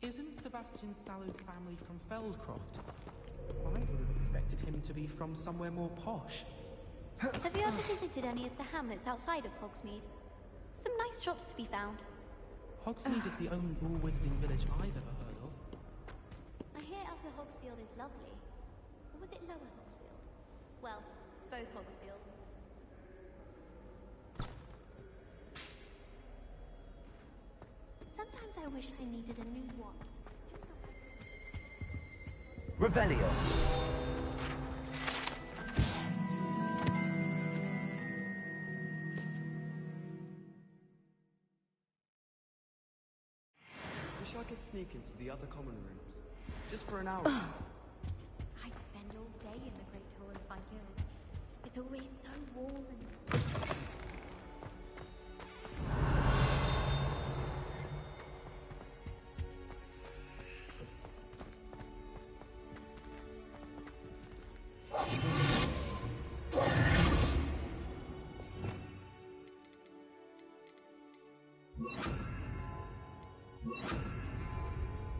Isn't Sebastian Sallow's family from Feldcroft? I would have expected him to be from somewhere more posh. Have you ever visited any of the hamlets outside of Hogsmeade? Some nice shops to be found. Hogsmeade is the only all wizarding village I've ever heard of. I hear Upper Hogsfield is lovely. Or was it Lower Hogsfield? Well, both Hogsfields. Sometimes I wish I needed a new wand. Revelio. Wish I could sneak into the other common rooms. Just for an hour. I'd spend all day in the Great Hall if I could. It's always so warm and...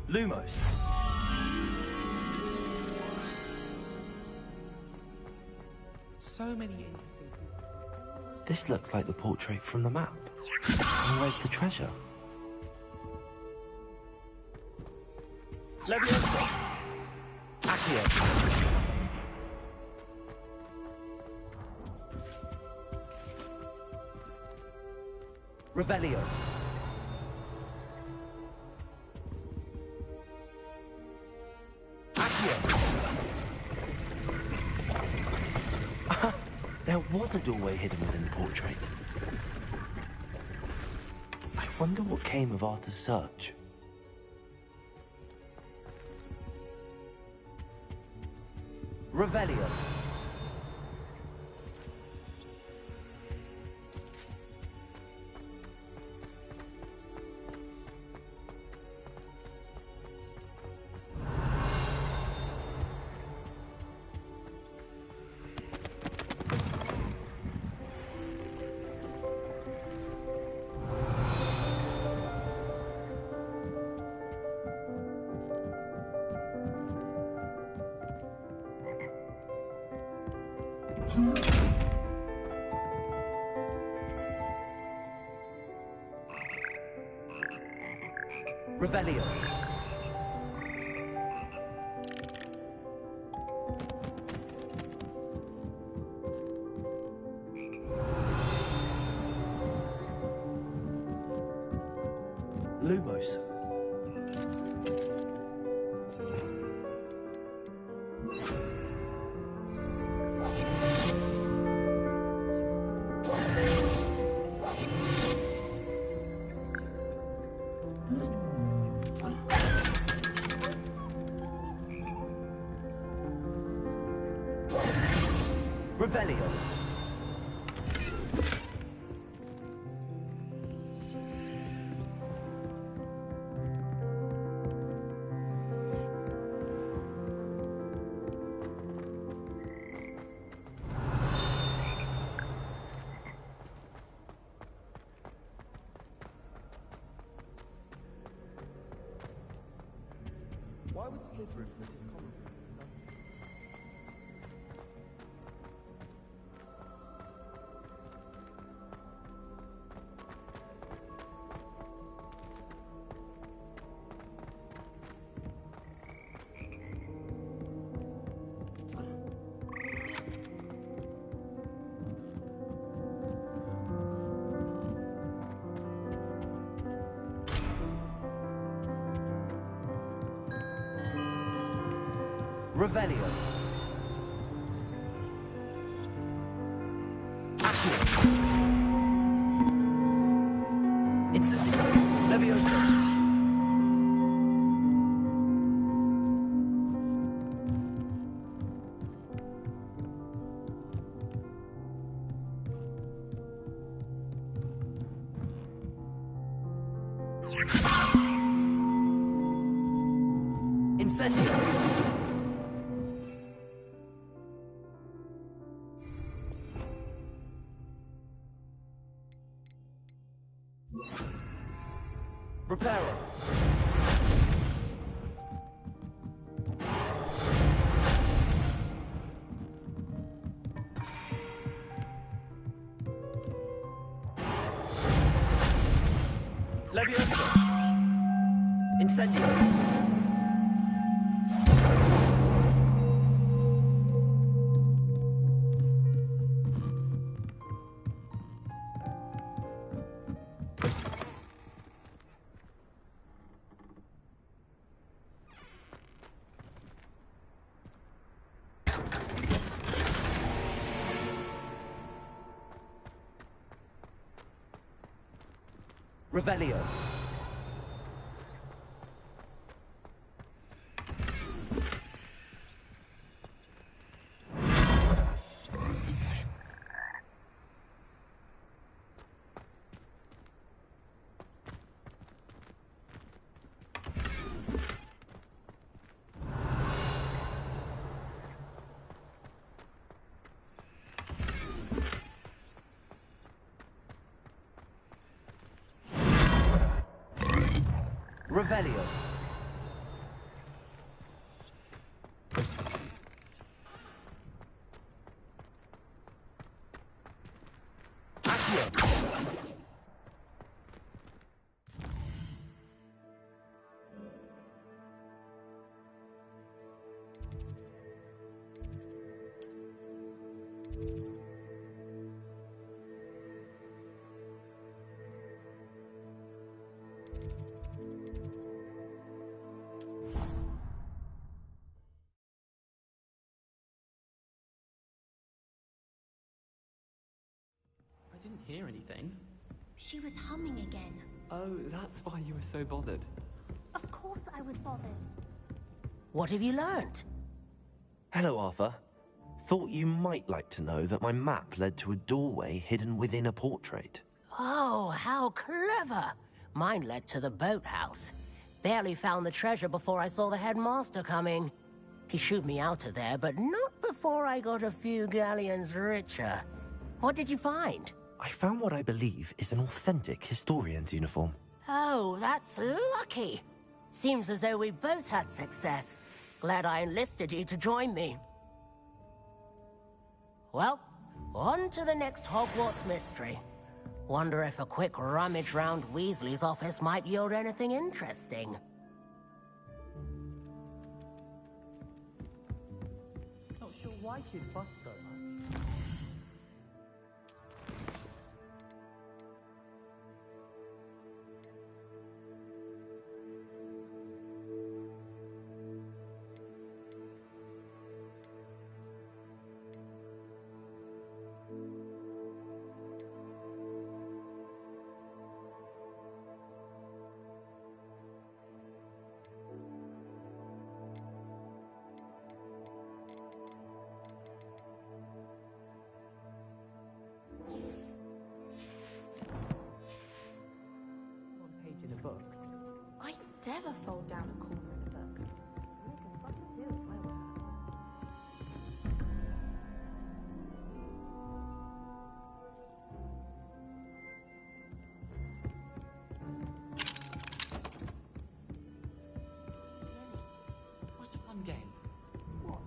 Lumos. so many interesting. This looks like the portrait from the map. And where's the treasure? Leviosa! Accio! Revelio! There was a doorway hidden within the portrait. I wonder what came of Arthur's search. Revelio. Revelio. Lumos. Revelio. Why would Slytherin let his common room? Revelio. Incendio. Leviosa. Incendio. Reparo. Leviosa. Incendio. Revelio. Revelio. I didn't hear anything. She was humming again. Oh, that's why you were so bothered. Of course I was bothered. What have you learned? Hello, Arthur. Thought you might like to know that my map led to a doorway hidden within a portrait. Oh, how clever! Mine led to the boathouse. Barely found the treasure before I saw the headmaster coming. He shooed me out of there, but not before I got a few galleons richer. What did you find? I found what I believe is an authentic historian's uniform. Oh, that's lucky. Seems as though we both had success. Glad I enlisted you to join me. Well, on to the next Hogwarts mystery. Wonder if a quick rummage round Weasley's office might yield anything interesting. Not sure why she'd fuss so much. In a book. I'd never fold down a corner in a book. Make a fuss too if I were What's a fun game? What?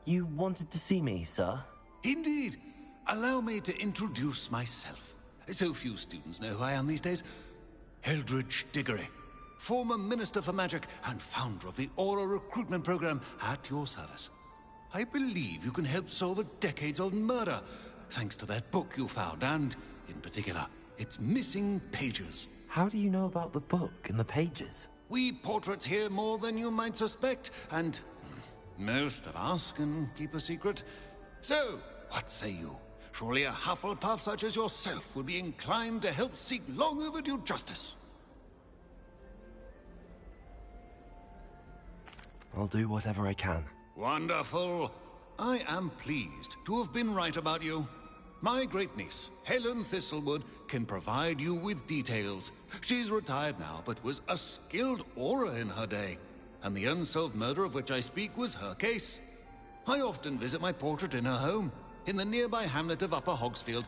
You wanted to see me, sir? Indeed. Allow me to introduce myself. So few students know who I am these days. Eldridge Diggory, former Minister for Magic and founder of the Aura Recruitment Program, at your service. I believe you can help solve a decades-old murder, thanks to that book you found, and, in particular, its missing pages. How do you know about the book and the pages? We portraits hear more than you might suspect, and most of us can keep a secret. So, what say you? Surely a Hufflepuff such as yourself would be inclined to help seek long overdue justice. I'll do whatever I can. Wonderful. I am pleased to have been right about you. My great-niece, Helen Thistlewood, can provide you with details. She's retired now, but was a skilled aura in her day. And the unsolved murder of which I speak was her case. I often visit my portrait in her home, in the nearby hamlet of Upper Hogsfield.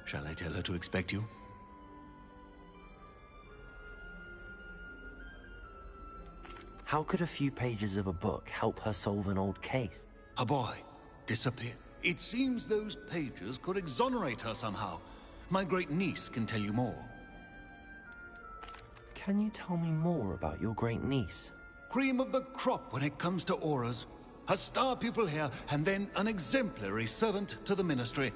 Shall I tell her to expect you? How could a few pages of a book help her solve an old case? A boy disappeared. It seems those pages could exonerate her somehow. My great-niece can tell you more. Can you tell me more about your great-niece? Cream of the crop when it comes to auras. A star pupil here, and then an exemplary servant to the Ministry.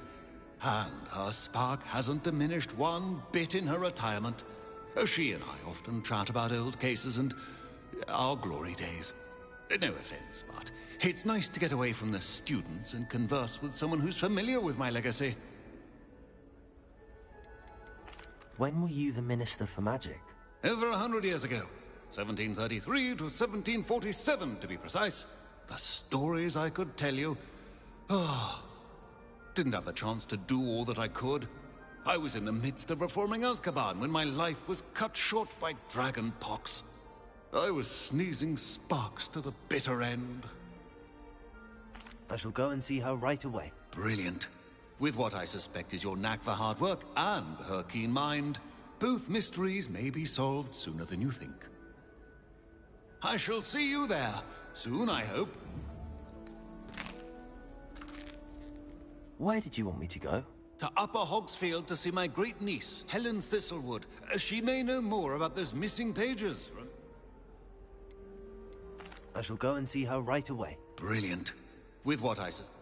And her spark hasn't diminished one bit in her retirement. She and I often chat about old cases and our glory days. No offense, but it's nice to get away from the students and converse with someone who's familiar with my legacy. When were you the Minister for Magic? Over 100 years ago. 1733 to 1747, to be precise. The stories I could tell you. Oh, didn't have the chance to do all that I could. I was in the midst of reforming Azkaban when my life was cut short by dragon pox. I was sneezing sparks to the bitter end. I shall go and see her right away. Brilliant. With what I suspect is your knack for hard work and her keen mind, both mysteries may be solved sooner than you think. I shall see you there. Soon, I hope. Where did you want me to go? To Upper Hogsfield to see my great niece, Helen Thistlewood. She may know more about those missing pages. I shall go and see her right away. Brilliant. With what I suspect.